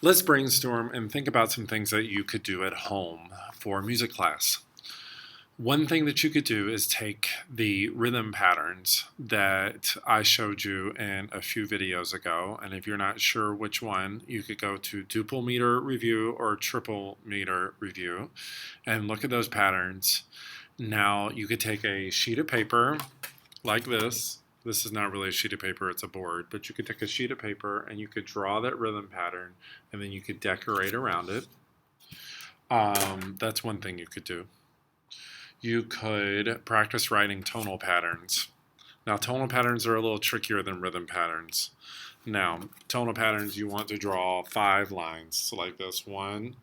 Let's brainstorm and think about some things that you could do at home for music class. One thing that you could do is take the rhythm patterns that I showed you in a few videos ago, and if you're not sure which one, you could go to duple meter review or triple meter review and look at those patterns. Now you could take a sheet of paper like this. This is not really a sheet of paper, it's a board, but you could take a sheet of paper and you could draw that rhythm pattern and then you could decorate around it. That's one thing you could do. You could practice writing tonal patterns. Now, tonal patterns are a little trickier than rhythm patterns. Now, tonal patterns, you want to draw 5 lines. So like this, 1,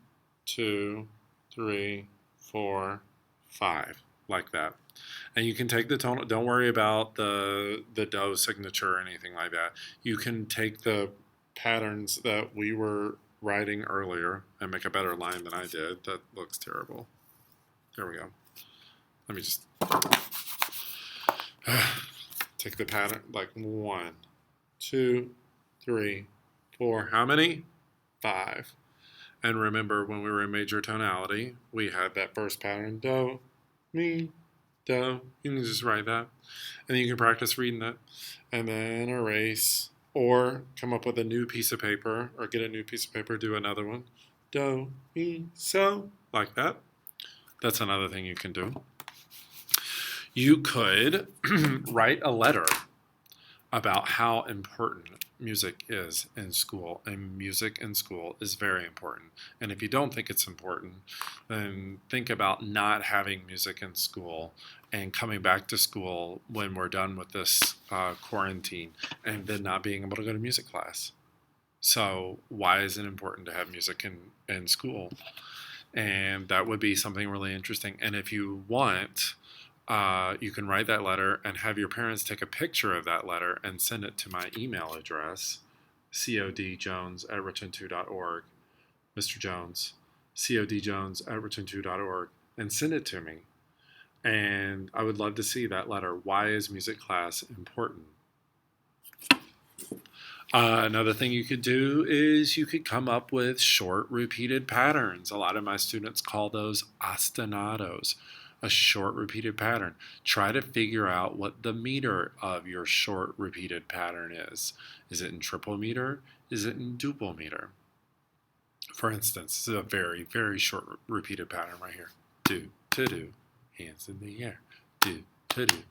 2, 3, 4, 5, like that. And you can take the tonal, don't worry about the do signature or anything like that. You can take the patterns that we were writing earlier and make a better line than I did. That looks terrible. There we go. Let me just take the pattern, like 1, 2, 3, 4. How many? 5. And remember, when we were in major tonality, we had that first pattern, do, mi, do. You can just write that. And then you can practice reading that. And then erase. Or come up with a new piece of paper, or get a new piece of paper, do another one. Do, mi, so. Like that. That's another thing you can do. You could write a letter about how important music is in school, and music in school is very important. And if you don't think it's important, then think about not having music in school and coming back to school when we're done with this quarantine and then not being able to go to music class. So why is it important to have music in school? And that would be something really interesting. And if you want, you can write that letter and have your parents take a picture of that letter and send it to my email address, codjones@richmond2.org, Mr. Jones, codjones@richmond2.org, and send it to me. And I would love to see that letter. Why is music class important? Another thing you could do is you could come up with short repeated patterns. A lot of my students call those ostinatos, a short repeated pattern. Try to figure out what the meter of your short repeated pattern is. Is it in triple meter? Is it in duple meter? For instance, this is a very, very short repeated pattern right here. Do, to do, hands in the air. Do, to do,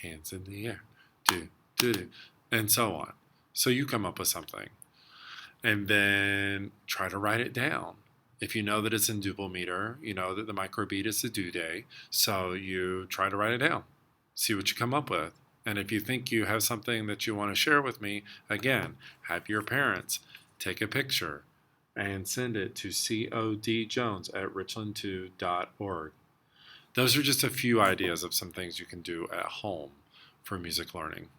hands in the air. Do, to do, and so on. So you come up with something and then try to write it down. If you know that it's in duple meter, you know that the microbeat is the due day, so you try to write it down. See what you come up with. And if you think you have something that you want to share with me, again, have your parents take a picture and send it to codjones@richland2.org. Those are just a few ideas of some things you can do at home for music learning.